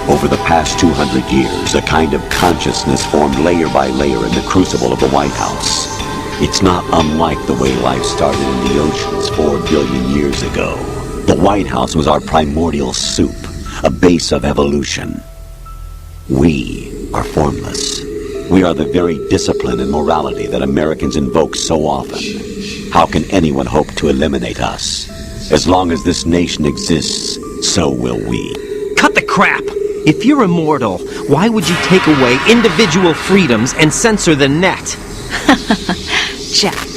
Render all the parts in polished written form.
Over the past 200 years, a kind of consciousness formed layer by layer in the crucible of the White House. It's not unlike the way life started in the oceans 4 billion years ago. The White House was our primordial soup, a base of evolution. We are formless. We are the very discipline and morality that Americans invoke so often. How can anyone hope to eliminate us? As long as this nation exists, so will we. Cut the crap! If you're immortal, why would you take away individual freedoms and censor the net? Jack,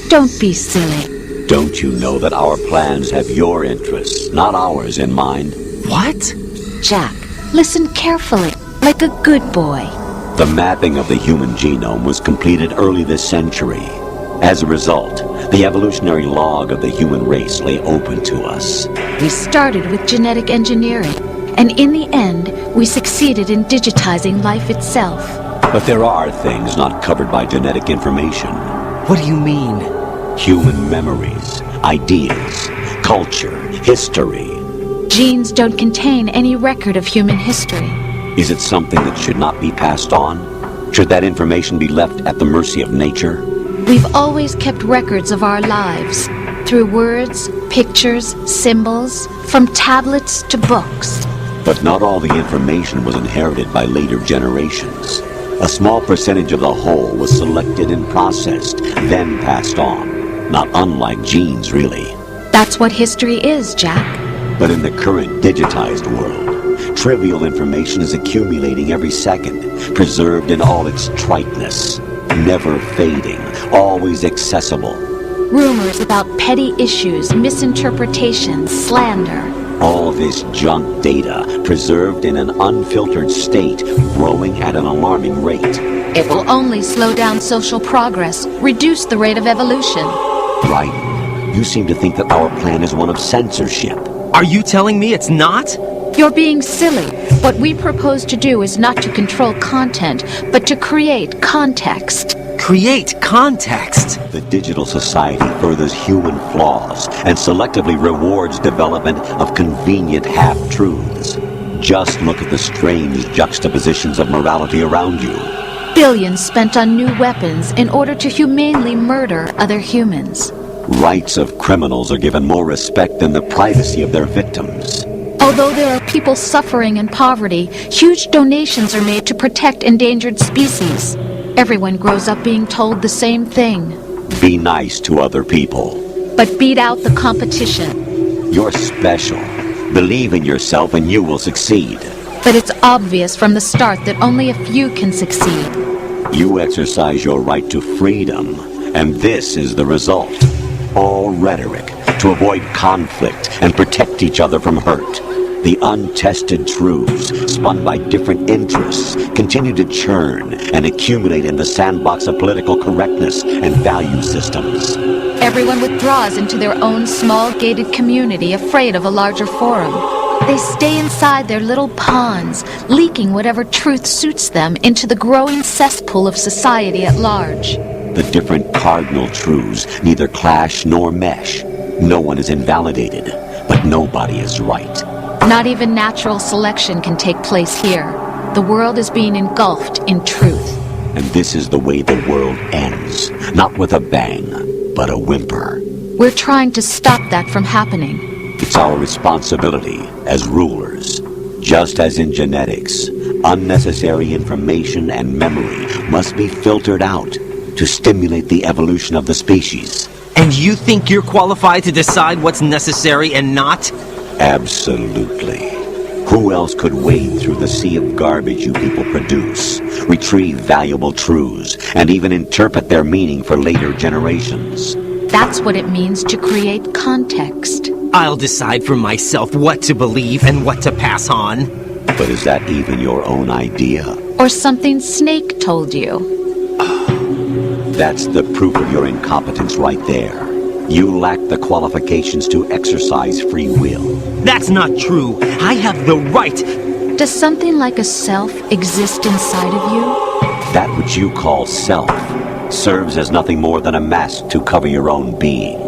don't be silly. Don't you know that our plans have your interests, not ours, in mind? What? Jack, listen carefully, like a good boy. The mapping of the human genome was completed early this century. As a result, the evolutionary log of the human race lay open to us. We started with genetic engineering, and in the end, we succeeded in digitizing life itself. But there are things not covered by genetic information. What do you mean? Human memories, ideas, culture, history. Genes don't contain any record of human history. Is it something that should not be passed on? Should that information be left at the mercy of nature? We've always kept records of our lives, through words, pictures, symbols, from tablets to books. But not all the information was inherited by later generations. A small percentage of the whole was selected and processed, then passed on. Not unlike genes, really. That's what history is, Jack. But in the current digitized world, trivial information is accumulating every second, preserved in all its triteness, never fading, always accessible. Rumors about petty issues, misinterpretations, slander. All this junk data, preserved in an unfiltered state, growing at an alarming rate. It will only slow down social progress, reduce the rate of evolution. Right. You seem to think that our plan is one of censorship. Are you telling me it's not? You're being silly. What we propose to do is not to control content, but to create context. Create context? The digital society furthers human flaws and selectively rewards development of convenient half-truths. Just look at the strange juxtapositions of morality around you. Billions spent on new weapons in order to humanely murder other humans. Rights of criminals are given more respect than the privacy of their victims. Although there are people suffering in poverty, huge donations are made to protect endangered species. Everyone grows up being told the same thing. Be nice to other people. But beat out the competition. You're special. Believe in yourself and you will succeed. But it's obvious from the start that only a few can succeed. You exercise your right to freedom, and this is the result. All rhetoric to avoid conflict and protect each other from hurt. The untested truths, spun by different interests, continue to churn and accumulate in the sandbox of political correctness and value systems. Everyone withdraws into their own small gated community, afraid of a larger forum. They stay inside their little ponds, leaking whatever truth suits them into the growing cesspool of society at large. The different cardinal truths neither clash nor mesh. No one is invalidated, but nobody is right. Not even natural selection can take place here. The world is being engulfed in truth. And this is the way the world ends. Not with a bang, but a whimper. We're trying to stop that from happening. It's our responsibility as rulers. Just as in genetics, unnecessary information and memory must be filtered out to stimulate the evolution of the species. And you think you're qualified to decide what's necessary and not? Absolutely. Who else could wade through the sea of garbage you people produce, retrieve valuable truths, and even interpret their meaning for later generations? That's what it means to create context. I'll decide for myself what to believe and what to pass on. But is that even your own idea? Or something Snake told you? That's the proof of your incompetence right there. You lack the qualifications to exercise free will. That's not true. I have the right. Does something like a self exist inside of you? That which you call self serves as nothing more than a mask to cover your own being.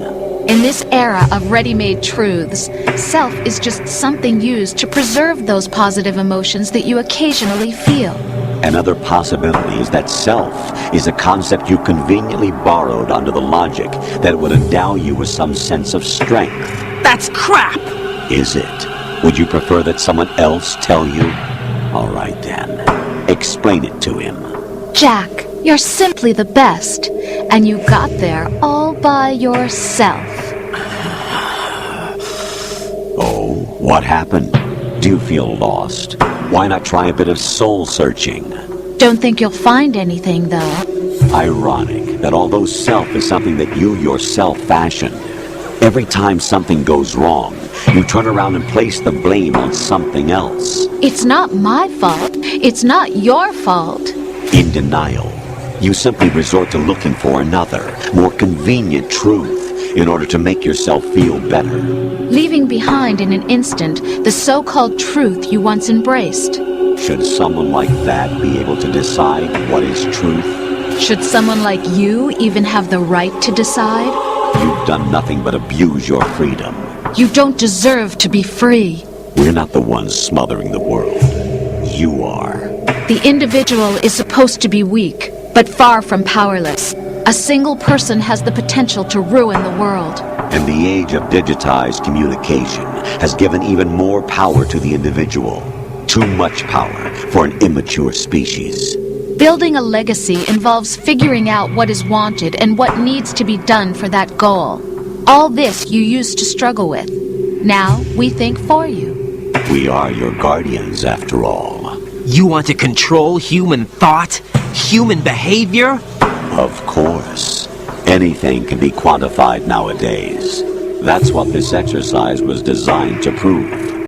In this era of ready-made truths, self is just something used to preserve those positive emotions that you occasionally feel. Another possibility is that self is a concept you conveniently borrowed under the logic that it would endow you with some sense of strength. That's crap! Is it? Would you prefer that someone else tell you? All right then. Explain it to him. Jack, you're simply the best, and you got there all by yourself. Oh, what happened? Do you feel lost? Why not try a bit of soul-searching? Don't think you'll find anything, though. Ironic that although self is something that you yourself fashioned, every time something goes wrong, you turn around and place the blame on something else. It's not my fault. It's not your fault. In denial, you simply resort to looking for another, more convenient truth in order to make yourself feel better. Leaving behind in an instant the so-called truth you once embraced. Should someone like that be able to decide what is truth? Should someone like you even have the right to decide? You've done nothing but abuse your freedom. You don't deserve to be free. We're not the ones smothering the world. You are. The individual is supposed to be weak, but far from powerless. A single person has the potential to ruin the world. And the age of digitized communication has given even more power to the individual. Too much power for an immature species. Building a legacy involves figuring out what is wanted and what needs to be done for that goal. All this you used to struggle with. Now we think for you. We are your guardians, after all. You want to control human thought? Human behavior? Of course. Anything can be quantified nowadays. That's what this exercise was designed to prove.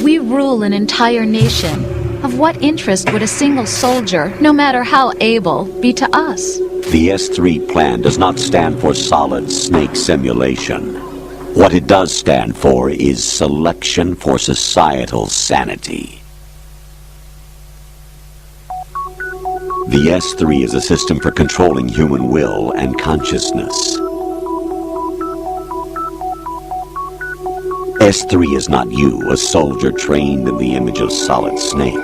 We rule an entire nation. Of what interest would a single soldier, no matter how able, be to us? The S3 plan does not stand for solid snake simulation. What it does stand for is selection for societal sanity. The S3 is a system for controlling human will and consciousness. S3 is not you, a soldier trained in the image of Solid Snake.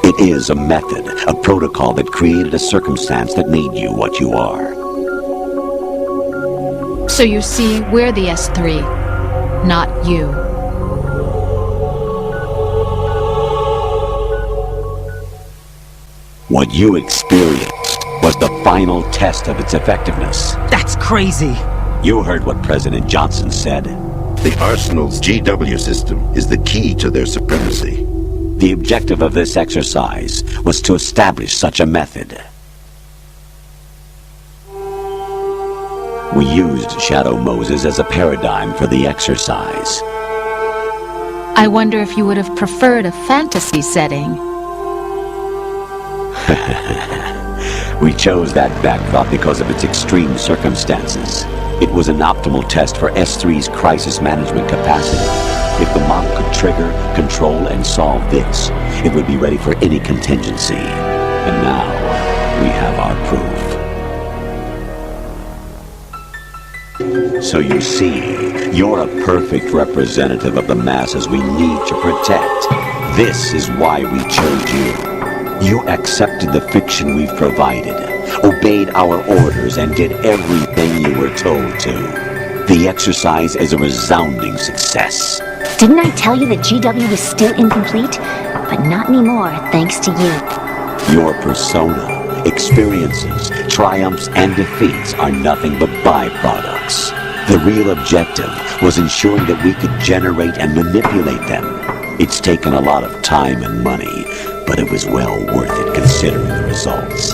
It is a method, a protocol that created a circumstance that made you what you are. So you see, we're the S3, not you. What you experienced was the final test of its effectiveness. That's crazy. You heard what President Johnson said. The Arsenal's GW system is the key to their supremacy. The objective of this exercise was to establish such a method. We used Shadow Moses as a paradigm for the exercise. I wonder if you would have preferred a fantasy setting. We chose that backdrop because of its extreme circumstances. It was an optimal test for S3's crisis management capacity. If the model could trigger, control, and solve this, it would be ready for any contingency. And now, we have our proof. So you see, you're a perfect representative of the masses we need to protect. This is why we chose you. You accepted the fiction we've provided, obeyed our orders, and did everything you were told to. The exercise is a resounding success. Didn't I tell you that GW was still incomplete? But not anymore, thanks to you. Your persona, experiences, triumphs, and defeats are nothing but byproducts. The real objective was ensuring that we could generate and manipulate them. It's taken a lot of time and money, but it was well worth it considering the results.